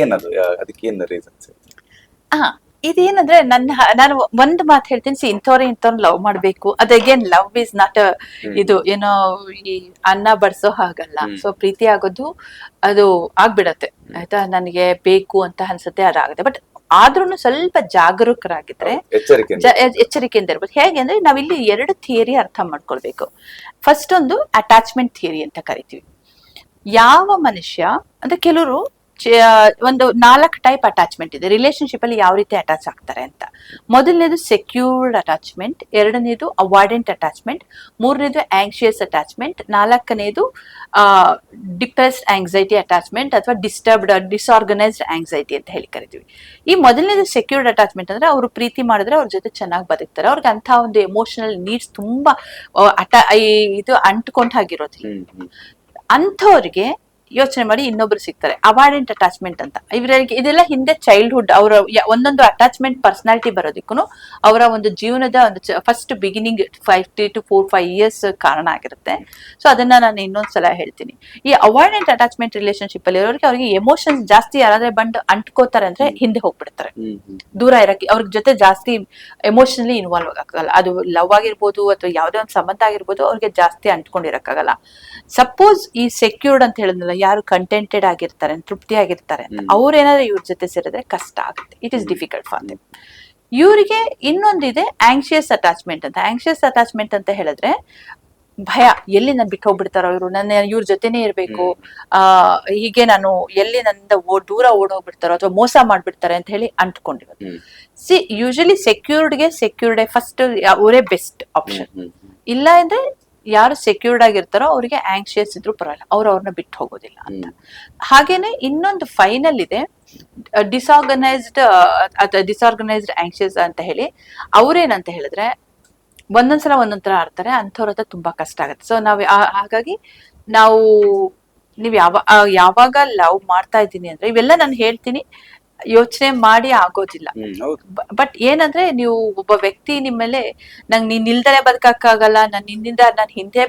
ಏನದು, ಅದಕ್ಕೆ ಏನ್ ರೀಸನ್ಸ್? ಇದೇನಂದ್ರೆ ನಾನು ಒಂದ್ ಮಾತು ಹೇಳ್ತೀನಿ, ಇಂಥವ್ರನ್ನ ಲವ್ ಮಾಡ್ಬೇಕು. ಅದೇನ್ ಲವ್ ಇಸ್ ನಾಟ್ ಇದು ಏನೋ ಈ ಅನ್ನ ಬಡ್ಸೋ ಹಾಗಲ್ಲ. ಸೊ ಪ್ರೀತಿ ಆಗೋದು ಅದು ಆಗ್ಬಿಡತ್ತೆ ಆಯ್ತಾ, ನನಗೆ ಬೇಕು ಅಂತ ಅನ್ಸುತ್ತೆ, ಅದಾಗುತ್ತೆ. ಬಟ್ ಆದ್ರೂ ಸ್ವಲ್ಪ ಜಾಗರೂಕರಾಗಿದ್ರೆ, ಎಚ್ಚರಿಕೆಯಿಂದ ಇರ್ಬೋದು. ಹೇಗೆ ಅಂದ್ರೆ ನಾವಿಲ್ಲಿ 2 ಥಿಯರಿ ಅರ್ಥ ಮಾಡ್ಕೊಳ್ಬೇಕು. ಫಸ್ಟ್ ಒಂದು ಅಟ್ಯಾಚ್ಮೆಂಟ್ ಥಿಯರಿ ಅಂತ ಕರಿತೀವಿ. ಯಾವ ಮನುಷ್ಯ ಅಂದ್ರೆ ಕೆಲವರು ಒಂದು 4 ಟೈಪ್ ಅಟ್ಯಾಚ್ಮೆಂಟ್ ಇದೆ ರಿಲೇಶನ್ಶಿಪ್ ಅಲ್ಲಿ, ಯಾವ ರೀತಿ ಅಟ್ಯಾಚ್ ಆಗ್ತಾರೆ ಅಂತ. ಮೊದಲನೇದು ಸೆಕ್ಯೂರ್ಡ್ ಅಟ್ಯಾಚ್ಮೆಂಟ್, ಎರಡನೇದು ಅವಾಯ್ಡೆಂಟ್ ಅಟ್ಯಾಚ್ಮೆಂಟ್, ಮೂರನೇದು ಆಂಕ್ಷಿಯಸ್ ಅಟ್ಯಾಚ್ಮೆಂಟ್, ನಾಲ್ಕನೇದು ಡಿಪ್ರೆಸ್ಡ್ ಆಂಗ್ಸೈಟಿ ಅಟ್ಯಾಚ್ಮೆಂಟ್ ಅಥವಾ ಡಿಸ್ಆರ್ಗನೈಸ್ಡ್ ಆಂಗ್ಸೈಟಿ ಅಂತ ಹೇಳಿ ಕರಿತೀವಿ. ಈ ಮೊದಲನೇದು ಸೆಕ್ಯೂರ್ಡ್ ಅಟ್ಯಾಚ್ಮೆಂಟ್ ಅಂದ್ರೆ ಅವರು ಪ್ರೀತಿ ಮಾಡಿದ್ರೆ ಅವ್ರ ಜೊತೆ ಚೆನ್ನಾಗಿ ಬದುಕ್ತಾರೆ, ಅವ್ರಿಗೆ ಅಂತ ಒಂದು ಎಮೋಷನಲ್ ನೀಡ್ಸ್ ತುಂಬಾ ಇದು ಅಂಟ್ಕೊಂಡ್ ಆಗಿರೋದಿಲ್ಲ. ಅಂಥವ್ರಿಗೆ ಯೋಚನೆ ಮಾಡಿ ಇನ್ನೊಬ್ರು ಸಿಗ್ತಾರೆ. ಅವಾಯ್ಡೆಂಟ್ ಅಟ್ಯಾಚ್ಮೆಂಟ್ ಅಂತ ಇವರಿಗೆ ಇದೆಲ್ಲ ಹಿಂದೆ ಚೈಲ್ಡ್ಹುಡ್ ಅವರ ಒಂದೊಂದು ಅಟ್ಯಾಚ್ಮೆಂಟ್ ಪರ್ಸನಾಲಿಟಿ ಬರೋದಕ್ಕೂ ಅವರ ಒಂದು ಜೀವನದ ಒಂದು ಫಸ್ಟ್ ಬಿಗಿನಿಂಗ್ 3 to 4-5 years ಕಾರಣ ಆಗಿರುತ್ತೆ. ಸೊ ಅದನ್ನ ನಾನು ಇನ್ನೊಂದ್ಸಲ ಹೇಳ್ತೀನಿ. ಈ ಅವಾಯ್ಡೆಂಟ್ ಅಟ್ಯಾಚ್ಮೆಂಟ್ ರಿಲೇಶನ್ಶಿಪ್ ಅಲ್ಲಿ ಇರೋರಿಗೆ ಅವ್ರಿಗೆ ಎಮೋಷನ್ಸ್ ಜಾಸ್ತಿ ಯಾರಾದ್ರೆ ಬಂದು ಅಂಟ್ಕೋತಾರೆ ಅಂದ್ರೆ ಹಿಂದೆ ಹೋಗ್ಬಿಡ್ತಾರೆ, ದೂರ ಇರಕ್ಕೆ ಅವ್ರ ಜೊತೆ ಜಾಸ್ತಿ ಎಮೋಷನಲಿ ಇನ್ವಾಲ್ವ್ ಆಗಲ್ಲ. ಅದು ಲವ್ ಆಗಿರ್ಬೋದು ಅಥವಾ ಯಾವುದೇ ಒಂದು ಸಂಬಂಧ ಆಗಿರ್ಬೋದು, ಅವ್ರಿಗೆ ಜಾಸ್ತಿ ಅಂಟ್ಕೊಂಡಿರಕ್ಕಾಗಲ್ಲ. ಸಪೋಸ್ ಈ ಸೆಕ್ಯೂರ್ಡ್ ಅಂತ ಹೇಳಿದ್ನಲ್ಲ, ಯಾರು ಕಂಟೆಂಟೆಡ್ ಆಗಿರ್ತಾರೆ, ತೃಪ್ತಿ ಆಗಿರ್ತಾರೆ ಅಂತ, ಅವ್ರೇನಾದ್ರೆ ಇವ್ರ ಜೊತೆ ಸೇರಿದ್ರೆ ಕಷ್ಟ ಆಗುತ್ತೆ. It is difficult for them. ಇವರಿಗೆ ಇನ್ನೊಂದಿದೆ ಆಂಕ್ಷಿಯಸ್ ಅಟ್ಯಾಚ್ಮೆಂಟ್ ಅಂತ. ಆಂಕ್ಷಿಯಸ್ ಅಟ್ಯಾಚ್ಮೆಂಟ್ ಅಂತ ಹೇಳಿದ್ರೆ ಭಯ, ಎಲ್ಲಿ ನನ್ ಬಿಟ್ಟು ಹೋಗ್ಬಿಡ್ತಾರೋ ಇವರು, ನನ್ನ ಇವ್ರ ಜೊತೆನೆ ಇರ್ಬೇಕು, ಹೀಗೆ ನಾನು ಎಲ್ಲಿ ನನ್ನಿಂದ ದೂರ ಓಡೋಗ್ಬಿಡ್ತಾರೋ ಅಥವಾ ಮೋಸ ಮಾಡ್ಬಿಡ್ತಾರೆ ಅಂತ ಹೇಳಿ ಅಂಟ್ಕೊಂಡಿರೋದು. ಯೂಶಲಿ ಸೆಕ್ಯೂರ್ಡ್ ಫಸ್ಟ್ ಅವರೇ ಬೆಸ್ಟ್ ಆಪ್ಷನ್. ಇಲ್ಲ ಅಂದ್ರೆ ಯಾರು ಸೆಕ್ಯೂರ್ಡ್ ಆಗಿರ್ತಾರೋ ಅವ್ರಿಗೆ ಆಂಕ್ಷಿಯಸ್ ಇದ್ರು ಪರವಾಗಿಲ್ಲ, ಅವ್ರನ್ನ ಬಿಟ್ಟು ಹೋಗೋದಿಲ್ಲ ಅಂತ. ಹಾಗೇನೆ ಇನ್ನೊಂದು ಫೈನಲ್ ಇದೆ ಡಿಸ್ಆರ್ಗನೈಸ್ಡ್ ಆಂಕ್ಷಿಯಸ್ ಅಂತ ಹೇಳಿ. ಅವ್ರೇನಂತ ಹೇಳಿದ್ರೆ ಒಂದೊಂದ್ಸಲ ಒಂದೊಂದ್ ತರ ಆಡ್ತಾರೆ, ಅಂಥವ್ರ ಹತ್ರ ತುಂಬಾ ಕಷ್ಟ ಆಗುತ್ತೆ. ಸೊ ಹಾಗಾಗಿ ನೀವ್ ಯಾವಾಗ ಲವ್ ಮಾಡ್ತಾ ಇದ್ದೀನಿ ಅಂದ್ರೆ ಇವೆಲ್ಲ ನಾನು ಹೇಳ್ತೀನಿ, ಯೋಚನೆ ಮಾಡಿ ಆಗೋದಿಲ್ಲ. ಬಟ್ ಏನಂದ್ರೆ ನೀವು ಒಬ್ಬ ವ್ಯಕ್ತಿ ನಿಮ್ಮೇಲೆ ನೀನ್ ಇಲ್ದಲೆ ಬದುಕಕ್ಕಾಗಲ್ಲ, ನಿನ್ನಿಂದ ನಾನು ಹಿಂದೆ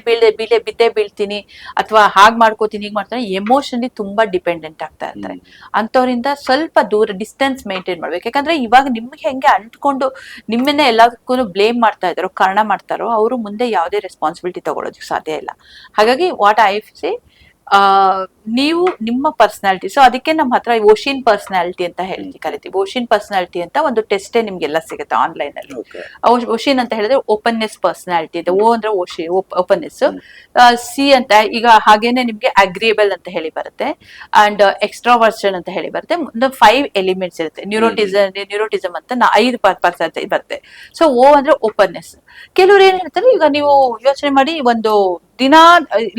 ಬಿದ್ದೇ ಬೀಳ್ತೀನಿ ಅಥವಾ ಹಾಗ್ ಮಾಡ್ಕೋತೀನಿ ಹೀಗ್ ಮಾಡ್ತಾನೆ, ಎಮೋಷನಲಿ ತುಂಬಾ ಡಿಪೆಂಡೆಂಟ್ ಆಗ್ತಾ ಇರ್ತಾರೆ. ಅಂತವ್ರಿಂದ ಸ್ವಲ್ಪ ದೂರ ಡಿಸ್ಟೆನ್ಸ್ ಮೇಂಟೈನ್ ಮಾಡ್ಬೇಕು. ಯಾಕಂದ್ರೆ ಇವಾಗ ನಿಮ್ಗೆ ಹೆಂಗೆ ಅಂಟ್ಕೊಂಡು ನಿಮ್ಮನ್ನೇ ಎಲ್ಲದಕ್ಕೂ ಬ್ಲೇಮ್ ಮಾಡ್ತಾ ಇದಾರೋ, ಕಾರಣ ಮಾಡ್ತಾರೋ, ಅವರು ಮುಂದೆ ಯಾವುದೇ ರೆಸ್ಪಾನ್ಸಿಬಿಲಿಟಿ ತಗೊಳೋದಕ್ಕೆ ಸಾಧ್ಯ ಇಲ್ಲ. ಹಾಗಾಗಿ ವಾಟ್ ಐ ಸೇ, ನೀವು ನಿಮ್ಮ ಪರ್ಸನಾಲಿಟಿ, ಸೊ ಅದಕ್ಕೆ ನಮ್ಮ ಹತ್ರ ಓಶಿನ್ ಪರ್ಸನಾಲಿಟಿ ಅಂತ ಕರಿತೀವಿ. ಓಶಿನ್ ಪರ್ಸನಾಲಿಟಿ ಅಂತ ಒಂದು ಟೆಸ್ಟೇ ನಿಮ್ಗೆಲ್ಲ ಸಿಗುತ್ತೆ ಆನ್ಲೈನ್ ಅಲ್ಲಿ. ಓಶಿನ್ ಅಂತ ಹೇಳಿದ್ರೆ ಓಪನ್ನೆಸ್ ಪರ್ಸನಾಲಿಟಿ ಇದೆ. ಓ ಅಂದ್ರೆ ಓಪನ್ನೆಸ್, ಸಿ ಅಂತ ಈಗ ಹಾಗೇನೆ ನಿಮ್ಗೆ ಅಗ್ರಿಯಬಲ್ ಅಂತ ಹೇಳಿ ಬರುತ್ತೆ, ಅಂಡ್ ಎಕ್ಸ್ಟ್ರಾವರ್ಷನ್ ಅಂತ ಹೇಳಿ ಬರುತ್ತೆ. ಒಂದು 5 ಎಲಿಮೆಂಟ್ಸ್ ಇರುತ್ತೆ. ನ್ಯೂರೋಟಿಸಮ್ ಅಂತ 5 ಪರ್ಸೆಂಟ್ ಬರುತ್ತೆ. ಸೊ ಓ ಅಂದ್ರೆ ಓಪನ್ನೆಸ್. ಕೆಲವ್ರು ಏನ್ ಹೇಳ್ತಾರೆ, ಈಗ ನೀವು ಯೋಚನೆ ಮಾಡಿ, ಒಂದು ದಿನ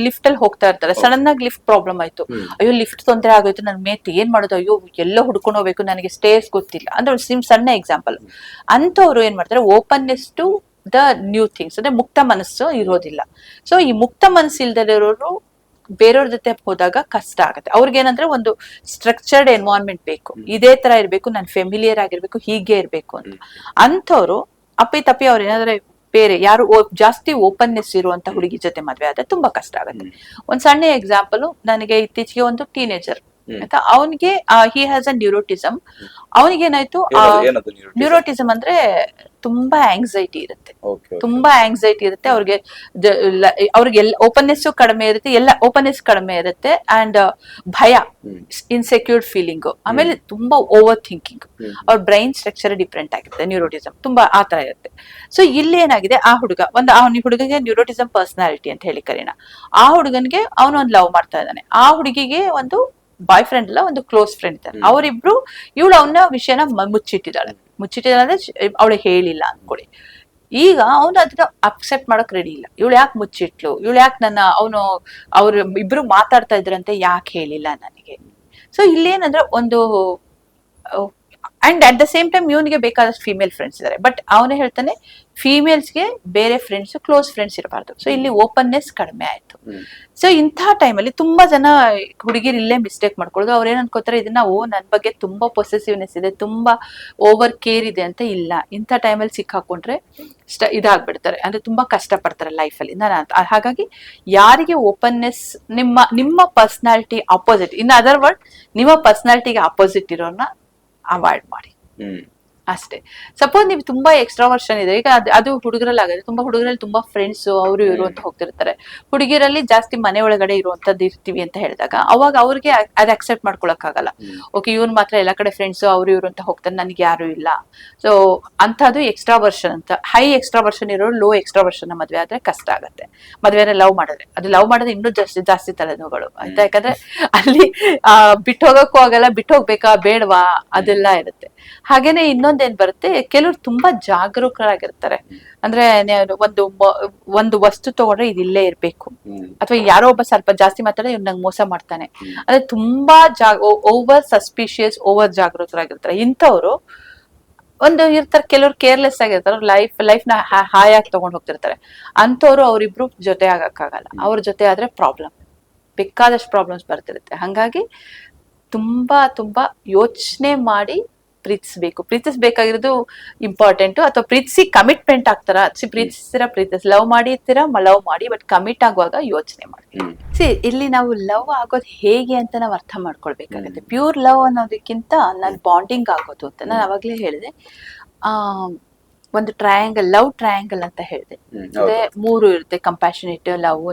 ಲಿಫ್ಟ್ ಅಲ್ಲಿ ಹೋಗ್ತಾ ಇರ್ತಾರೆ, ಸಡನ್ ಆಗಿ ಲಿಫ್ಟ್ ಪ್ರಾಬ್ಲಮ್ ಆಯ್ತು, ಅಯ್ಯೋ ಲಿಫ್ಟ್ ತೊಂದರೆ ಆಗೋಯ್ತು, ನನ್ ಮೇತ್ ಏನ್ ಮಾಡೋದು, ಅಯ್ಯೋ ಎಲ್ಲೋ ಹುಡ್ಕೊಂಡು ಹೋಗ್ಬೇಕು, ನನಗೆ ಸ್ಟೇರ್ಸ್ ಗೊತ್ತಿಲ್ಲ ಅಂದ್ರೆ ಸಣ್ಣ ಎಕ್ಸಾಂಪಲ್. ಅಂತವ್ರು ಏನ್ ಮಾಡ್ತಾರೆ, openness to the new things ಅಂದ್ರೆ ಮುಕ್ತ ಮನಸ್ಸು ಇರೋದಿಲ್ಲ. ಸೊ ಈ ಮುಕ್ತ ಮನಸ್ಸು ಇಲ್ದಿರೋರು ಬೇರೆಯವ್ರ ಜೊತೆ ಹೋದಾಗ ಕಷ್ಟ ಆಗುತ್ತೆ. ಅವ್ರಿಗೇನಂದ್ರೆ ಒಂದು ಸ್ಟ್ರಕ್ಚರ್ಡ್ ಎನ್ವೈರನ್ಮೆಂಟ್ ಬೇಕು, ಇದೇ ತರ ಇರ್ಬೇಕು, ನಾನು ಫೆಮಿಲಿಯರ್ ಆಗಿರ್ಬೇಕು, ಹೀಗೆ ಇರ್ಬೇಕು ಅಂತ. ಅಂಥವ್ರು ಅಪ್ಪಿ ಅವ್ರು ಏನಾದ್ರೆ ಬೇರೆ ಯಾರು ಜಾಸ್ತಿ ಓಪನ್ನೆಸ್ ಇರುವಂತ ಹುಡುಗಿ ಜೊತೆ ಮದ್ವೆ ಆದ್ರೆ ತುಂಬಾ ಕಷ್ಟ ಆಗುತ್ತೆ. ಒಂದ್ ಸಣ್ಣ ಎಕ್ಸಾಂಪಲ್, ನನಗೆ ಇತ್ತೀಚೆಗೆ ಒಂದು ಟೀನೇಜರ್ ಆಯ್ತಾ, ಅವನಿಗೆ ಹಿ ಹ್ಯಾಸ್ ಅ ನ್ಯೂರೋಟಿಸಮ್. ಅವನಿಗೇನಾಯ್ತು, ನ್ಯೂರೋಟಿಸಮ್ ಅಂದ್ರೆ ತುಂಬಾ ಆಂಗ್ಸೈಟಿ ಇರುತ್ತೆ, ಅವ್ರಿಗೆ ಓಪನ್ನೆಸ್ ಕಡಿಮೆ ಇರುತ್ತೆ, ಎಲ್ಲ ಓಪನ್ನೆಸ್ ಕಡಿಮೆ ಇರುತ್ತೆ, ಅಂಡ್ ಭಯ, ಇನ್ಸೆಕ್ಯೂರ್ಡ್ ಫೀಲಿಂಗ್, ಆಮೇಲೆ ತುಂಬಾ ಓವರ್ ಥಿಂಕಿಂಗ್. ಅವ್ರ ಬ್ರೈನ್ ಸ್ಟ್ರಕ್ಚರ್ ಡಿಫ್ರೆಂಟ್ ಆಗಿರುತ್ತೆ, ನ್ಯೂರೋಟಿಸಮ್ ತುಂಬಾ ಆತರ ಇರುತ್ತೆ. ಸೊ ಇಲ್ಲಿ ಏನಾಗಿದೆ, ಆ ಹುಡುಗಗೆ ನ್ಯೂರೋಟಿಸಮ್ ಪರ್ಸನಾಲಿಟಿ ಅಂತ ಹೇಳಿ ಕರೀಣ. ಆ ಹುಡುಗನ್ಗೆ ಅವನೊಂದು ಲವ್ ಮಾಡ್ತಾ ಇದ್ದಾನೆ, ಆ ಹುಡುಗಿಗೆ ಒಂದು ಬಾಯ್ ಫ್ರೆಂಡ್ ಅಲ್ಲ, ಒಂದು ಕ್ಲೋಸ್ ಫ್ರೆಂಡ್ ಇದ್ದಾರೆ. ಅವರಿಬ್ರು, ಇವಳು ಅವನ ವಿಷಯನ ಮುಚ್ಚಿಟ್ಟಿದ್ದಾಳೆ ಅಂದ್ರೆ ಅವಳು ಹೇಳಿಲ್ಲ ಅನ್ಕೊಳ್ಳಿ. ಈಗ ಅವನು ಅದನ್ನ ಅಕ್ಸೆಪ್ಟ್ ಮಾಡಕ್ ರೆಡಿ ಇಲ್ಲ. ಇವಳು ಯಾಕೆ ಮುಚ್ಚಿಟ್ಲು, ಇವಳು ಯಾಕೆ ಅವ್ರು ಇಬ್ರು ಮಾತಾಡ್ತಾ ಇದ್ರಂತೆ ಯಾಕೆ ಹೇಳಿಲ್ಲ ನನಗೆ. ಸೊ ಇಲ್ಲೇನಂದ್ರೆ ಒಂದು and at the same time ಇವನಿಗೆ ಬೇಕಾದಷ್ಟು ಫೀಮೇಲ್ ಫ್ರೆಂಡ್ಸ್ ಇದಾರೆ, ಬಟ್ ಅವನೇ ಹೇಳ್ತಾನೆ ಫೀಮೇಲ್ಸ್ಗೆ ಬೇರೆ ಫ್ರೆಂಡ್ಸ್, ಕ್ಲೋಸ್ ಫ್ರೆಂಡ್ಸ್ ಇರಬಾರ್ದು. ಸೊ ಇಲ್ಲಿ ಓಪನ್ನೆಸ್ ಕಡಿಮೆ ಆಯ್ತು. ಸೊ ಇಂಥ ಟೈಮಲ್ಲಿ ತುಂಬಾ ಜನ ಹುಡುಗಿರು ಇಲ್ಲೇ ಮಿಸ್ಟೇಕ್ ಮಾಡ್ಕೊಳ್ಳೋದು. ಅವ್ರು ಏನ್ ಅನ್ಕೋತಾರೆ, ಇದನ್ನ ನನ್ ಬಗ್ಗೆ ತುಂಬಾ ಪೊಸೆಸಿವ್ನೆಸ್ ಇದೆ, ತುಂಬಾ ಓವರ್ ಕೇರ್ ಇದೆ ಅಂತ. ಇಲ್ಲ, ಇಂಥ ಟೈಮಲ್ಲಿ ಸಿಕ್ಕಾಕೊಂಡ್ರೆ ಇದಾಗ್ಬಿಡ್ತಾರೆ, ಅಂದ್ರೆ ತುಂಬಾ ಕಷ್ಟ ಪಡ್ತಾರೆ ಲೈಫಲ್ಲಿ. ಹಾಗಾಗಿ ಯಾರಿಗೆ ಓಪನ್ನೆಸ್, ನಿಮ್ಮ personality opposite, in other word ನಿಮ್ಮ ಪರ್ಸನಾಲಿಟಿಗೆ ಅಪೋಸಿಟ್ ಇರೋನ್ನ ಅವಾಯ್ಡ್ ಮಾಡಿ ಅಷ್ಟೇ. ಸಪೋಸ್ ನೀವು ತುಂಬಾ ಎಕ್ಸ್ಟ್ರಾವರ್ಷನ್ ಇದೆ, ಈಗ ಅದು ಹುಡುಗರಲ್ಲಿ ಆಗುತ್ತೆ. ತುಂಬಾ ಹುಡುಗರಲ್ಲಿ ತುಂಬಾ ಫ್ರೆಂಡ್ಸ್ ಅವರು ಇವರು ಅಂತ ಹೋಗ್ತಿರ್ತಾರೆ. ಹುಡುಗಿರಲ್ಲಿ ಜಾಸ್ತಿ ಮನೆ ಒಳಗಡೆ ಇರುವಂತದ್ದು ಇರ್ತೀವಿ ಅಂತ ಹೇಳಿದಾಗ ಅವಾಗ ಅವ್ರಿಗೆ ಅದ್ ಅಕ್ಸೆಪ್ಟ್ ಮಾಡ್ಕೊಳಕ್ ಆಗಲ್ಲ. ಓಕೆ, ಇವ್ನ್ ಮಾತ್ರ ಎಲ್ಲಾ ಕಡೆ ಫ್ರೆಂಡ್ಸ್ ಅವ್ರು ಇವ್ರು ಅಂತ ಹೋಗ್ತಾರೆ, ನನ್ಗೆ ಯಾರು ಇಲ್ಲ. ಸೊ ಅಂತದ್ದು ಎಕ್ಸ್ಟ್ರಾವರ್ಷನ್ ಅಂತ. ಹೈ ಎಕ್ಸ್ಟ್ರಾವರ್ಷನ್ ಇರೋರು ಲೋ ಎಕ್ಸ್ಟ್ರಾವರ್ಷನ್ ಮದ್ವೆ ಆದ್ರೆ ಕಷ್ಟ ಆಗತ್ತೆ. ಮದ್ವೆನ ಲವ್ ಮಾಡಿದ್ರೆ, ಅದು ಲವ್ ಮಾಡೋದು ಇನ್ನೂ ಜಾಸ್ತಿ ತಲೆನೋವುಗಳು ಆಯ್ತಾ. ಯಾಕಂದ್ರೆ ಅಲ್ಲಿ ಬಿಟ್ಟು ಹೋಗಕ್ಕೂ ಆಗಲ್ಲ, ಬಿಟ್ಟು ಹೋಗ್ಬೇಕಾ ಬೇಡವಾ ಅದೆಲ್ಲ ಇರುತ್ತೆ. ಹಾಗೇನೆ ಇನ್ನೊಂದೇನ್ ಬರುತ್ತೆ, ಕೆಲವ್ರು ತುಂಬಾ ಜಾಗರೂಕರಾಗಿರ್ತಾರೆ. ಅಂದ್ರೆ ಒಂದು ವಸ್ತು ತಗೊಂಡ್ರೆ ಇದು ಇಲ್ಲೇ ಇರ್ಬೇಕು, ಅಥವಾ ಯಾರೋ ಒಬ್ಬ ಸ್ವಲ್ಪ ಜಾಸ್ತಿ ಮಾತಾಡಿದ್ರೆ ಇವ್ನು ನಂಗೆ ಮೋಸ ಮಾಡ್ತಾನೆ, ಅಂದ್ರೆ ತುಂಬಾ ಓವರ್ ಸಸ್ಪಿಷಿಯಸ್, ಓವರ್ ಜಾಗರೂಕರಾಗಿರ್ತಾರೆ. ಇಂಥವ್ರು ಇರ್ತಾರೆ. ಕೆಲವ್ರು ಕೇರ್ಲೆಸ್ ಆಗಿರ್ತಾರೆ, ಲೈಫ್ ನ ಹಾಯಾಗಿ ತಗೊಂಡ್ ಹೋಗ್ತಿರ್ತಾರೆ. ಅಂಥವ್ರು ಅವ್ರಿಬ್ರು ಜೊತೆ ಆಗಕ್ಕಾಗಲ್ಲ. ಅವ್ರ ಜೊತೆ ಆದ್ರೆ ಪ್ರಾಬ್ಲಮ್, ಬೇಕಾದಷ್ಟು ಪ್ರಾಬ್ಲಮ್ಸ್ ಬರ್ತಿರುತ್ತೆ. ಹಂಗಾಗಿ ತುಂಬಾ ಯೋಚನೆ ಮಾಡಿ ಪ್ರೀತಿಸ್ಬೇಕಾಗಿರೋದು ಇಂಪಾರ್ಟೆಂಟ್. ಅಥವಾ ಪ್ರೀತಿಸಿ ಕಮಿಟ್ಮೆಂಟ್ ಆಗ್ತಾರ, ಲವ್ ಮಾಡಿ, ಬಟ್ ಕಮಿಟ್ ಆಗುವಾಗ ಯೋಚನೆ ಮಾಡಿ. ಇಲ್ಲಿ ನಾವು ಲವ್ ಆಗೋದು ಹೇಗೆ ಅಂತ ನಾವು ಅರ್ಥ ಮಾಡ್ಕೊಳ್ಬೇಕಾಗತ್ತೆ. ಪ್ಯೂರ್ ಲವ್ ಅನ್ನೋದಕ್ಕಿಂತ ನಾನು ಬಾಂಡಿಂಗ್ ಆಗೋದು ಅಂತ ನಾನು ಅವಾಗ್ಲೇ ಹೇಳಿದೆ. ಒಂದು ಲವ್ ಟ್ರಯಾಂಗಲ್ ಅಂತ ಹೇಳಿದೆ. ಅಂದ್ರೆ 3 ಇರುತ್ತೆ, ಕಂಪ್ಯಾಷನೇಟ್, ಲವ್,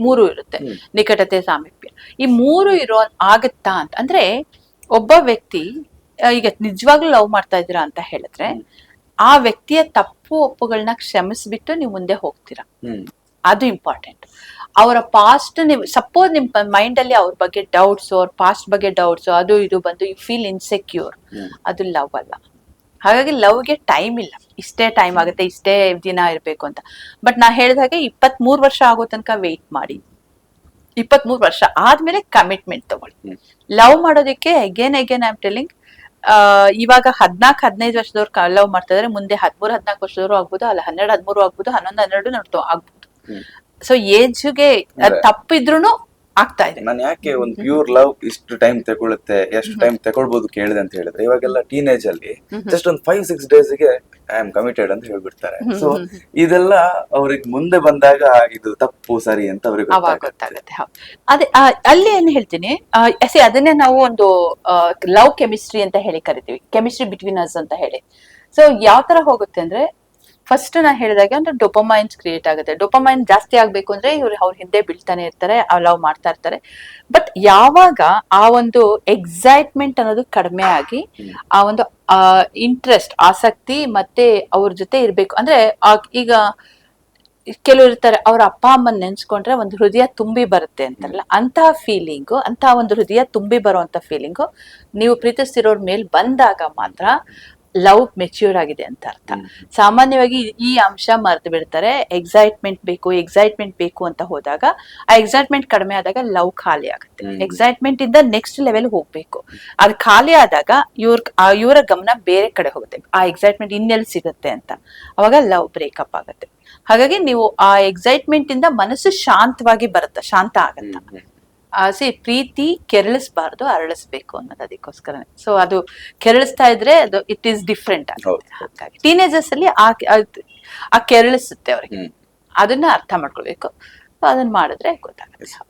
3 ಇರುತ್ತೆ, ನಿಕಟತೆ, ಸಾಮೀಪ್ಯ. ಈ 3 ಆಗತ್ತಾ ಅಂತ ಅಂದ್ರೆ, ಒಬ್ಬ ವ್ಯಕ್ತಿ ಈಗ ನಿಜವಾಗ್ಲೂ ಲವ್ ಮಾಡ್ತಾ ಇದ್ದೀರಾ ಅಂತ ಹೇಳಿದ್ರೆ ಆ ವ್ಯಕ್ತಿಯ ತಪ್ಪು ಒಪ್ಪುಗಳನ್ನ ಕ್ಷಮಿಸ್ಬಿಟ್ಟು ನೀವು ಮುಂದೆ ಹೋಗ್ತೀರಾ, ಅದು ಇಂಪಾರ್ಟೆಂಟ್. ಅವರ ಪಾಸ್ಟ್ ಸಪೋಸ್ ನಿಮ್ ಮೈಂಡ್ ಅಲ್ಲಿ ಅವ್ರ ಬಗ್ಗೆ ಡೌಟ್ಸ್, ಅವ್ರ ಪಾಸ್ಟ್ ಬಗ್ಗೆ ಡೌಟ್ಸ್, ಅದು ಇದು ಬಂದು ಯು ಫೀಲ್ ಇನ್ಸೆಕ್ಯೂರ್, ಅದು ಲವ್ ಅಲ್ಲ. ಹಾಗಾಗಿ ಲವ್ಗೆ ಟೈಮ್ ಇಲ್ಲ, ಇಷ್ಟೇ ಟೈಮ್ ಆಗುತ್ತೆ, ಇಷ್ಟೇ ದಿನ ಇರ್ಬೇಕು ಅಂತ. ಬಟ್ ನಾ ಹೇಳಿದಾಗೆ 23 ವರ್ಷ ಆಗೋ ತನಕ ವೆಯ್ಟ್ ಮಾಡಿ, 23 ವರ್ಷ ಆದ್ಮೇಲೆ ಕಮಿಟ್ಮೆಂಟ್ ತಗೊಳ್ಳಿ. ಲವ್ ಮಾಡೋದಕ್ಕೆ ಅಗೇನ್ ಐ ಆಮ್ ಟೆಲ್ಲಿಂಗ್, ಇವಾಗ 14-15 ವರ್ಷದವ್ರು ಲವ್ ಮಾಡ್ತಾ ಇದಾರೆ, ಮುಂದೆ 13-14 ವರ್ಷದವರು ಆಗ್ಬೋದು, ಅಲ್ಲ 12-13 ಆಗ್ಬೋದು, 11-12 ಆಗ್ಬೋದು. ಸೊ ಏಜ್ಗೆ ತಪ್ಪಿದ್ರುನು ಆಗ್ತಾ ಇದೆ. ನಾನು ಯಾಕೆ ಒಂದು ಪ್ಯೂರ್ ಲವ್ ಇಷ್ಟು ಟೈಮ್ ತಗೊಳುತ್ತೆ, ಎಷ್ಟು ಟೈಮ್ ತಗೊಳ್ಬಹುದು ಕೇಳಿದೆ ಅಂತ ಹೇಳಿದ್ರೆ, ಇವಾಗೆಲ್ಲ ಟೀನೇಜ್ ಅಲ್ಲಿ ಜಸ್ಟ್ ಒಂದು 5-6 ಡೇಸ್ಗೆ ಐ ಆಮ್ ಕಮಿಟೆಡ್ ಅಂತ ಹೇಳ್ಬಿಡ್ತಾರೆ. ಸೊ ಇದೆಲ್ಲ ಅವ್ರಿಗೆ ಮುಂದೆ ಬಂದಾಗ ಇದು ತಪ್ಪು ಸರಿ ಅಂತ ಅವ್ರಿಗೆ ಗೊತ್ತಾಗುತ್ತೆ. ಅದೇ ಅಲ್ಲಿ ಏನ್ ಹೇಳ್ತೀನಿ, ಅದನ್ನೇ ನಾವು ಒಂದು ಲವ್ ಕೆಮಿಸ್ಟ್ರಿ ಅಂತ ಹೇಳಿ ಕರಿತೀವಿ, ಕೆಮಿಸ್ಟ್ರಿ ಬಿಟ್ವೀನ್ ಅಸ್ ಅಂತ ಹೇಳಿ. ಸೊ ಯಾವ ತರ ಹೋಗುತ್ತೆ ಅಂದ್ರೆ, ಫಸ್ಟ್ ನಾ ಹೇಳಿದಾಗ ಅಂದ್ರೆ ಡೋಪಮೈನ್ಸ್ ಕ್ರಿಯೇಟ್ ಆಗುತ್ತೆ. ಡೋಪಮೈನ್ ಜಾಸ್ತಿ ಆಗ್ಬೇಕು ಅಂದ್ರೆ ಅವ್ರ ಹಿಂದೆ ಬೀಳ್ತಾನೆ ಇರ್ತಾರೆ, ಲವ್ ಮಾಡ್ತಾ ಇರ್ತಾರೆ. ಬಟ್ ಯಾವಾಗ ಆ ಒಂದು ಎಕ್ಸೈಟ್ಮೆಂಟ್ ಅನ್ನೋದು ಕಡಿಮೆ ಆಗಿ ಆ ಒಂದು ಇಂಟ್ರೆಸ್ಟ್, ಆಸಕ್ತಿ ಮತ್ತೆ ಅವ್ರ ಜೊತೆ ಇರ್ಬೇಕು ಅಂದ್ರೆ, ಈಗ ಕೆಲವ್ರು ಇರ್ತಾರೆ, ಅವ್ರ ಅಪ್ಪ ಅಮ್ಮನ್ ನೆನ್ಸ್ಕೊಂಡ್ರೆ ಒಂದು ಹೃದಯ ತುಂಬಿ ಬರುತ್ತೆ ಅಂತಾರಲ್ಲ, ಅಂತಹ ಫೀಲಿಂಗು, ಅಂತಹ ಒಂದು ಹೃದಯ ತುಂಬಿ ಬರುವಂತ ಫೀಲಿಂಗು ನೀವು ಪ್ರೀತಿಸ್ತಿರೋರ್ ಮೇಲ್ ಬಂದಾಗ ಮಾತ್ರ ಲವ್ ಮೆಚ್ಯೂರ್ ಆಗಿದೆ ಅಂತ ಅರ್ಥ. ಸಾಮಾನ್ಯವಾಗಿ ಈ ಅಂಶ ಮರೆತು ಬಿಡ್ತಾರೆ. ಎಕ್ಸೈಟ್ಮೆಂಟ್ ಬೇಕು ಅಂತ ಹೋದಾಗ ಆ ಎಕ್ಸೈಟ್ಮೆಂಟ್ ಕಡಿಮೆ ಆದಾಗ ಲವ್ ಖಾಲಿ ಆಗುತ್ತೆ. ಎಕ್ಸೈಟ್ಮೆಂಟ್ ಇಂದ ನೆಕ್ಸ್ಟ್ ಲೆವೆಲ್ ಹೋಗ್ಬೇಕು. ಅದು ಖಾಲಿ ಆದಾಗ ಇವರ ಗಮನ ಬೇರೆ ಕಡೆ ಹೋಗುತ್ತೆ, ಆ ಎಕ್ಸೈಟ್ಮೆಂಟ್ ಇನ್ನೆಲ್ಲಿ ಸಿಗುತ್ತೆ ಅಂತ. ಅವಾಗ ಲವ್ ಬ್ರೇಕಪ್ ಆಗುತ್ತೆ. ಹಾಗಾಗಿ ನೀವು ಆ ಎಕ್ಸೈಟ್ಮೆಂಟ್ ಇಂದ ಮನಸ್ಸು ಶಾಂತ ಆಗತ್ತ. ಪ್ರೀತಿ ಕೆರಳಿಸಬಾರ್ದು, ಅರಳಿಸ್ಬೇಕು ಅನ್ನೋದು ಅದಕ್ಕೋಸ್ಕರ. ಸೊ ಅದು ಕೆರಳಿಸ್ತಾ ಇದ್ರೆ ಅದು ಇಟ್ ಈಸ್ ಡಿಫ್ರೆಂಟ್ ಆಗುತ್ತೆ. ಹಾಗಾಗಿ ಟೀನೇಜರ್ಸ್ ಅಲ್ಲಿ ಆ ಕೆರಳಿಸುತ್ತೆ ಅವ್ರಿಗೆ, ಅದನ್ನ ಅರ್ಥ ಮಾಡ್ಕೊಳ್ಬೇಕು. ಅದನ್ನ ಮಾಡಿದ್ರೆ ಗೊತ್ತಾಗುತ್ತೆ.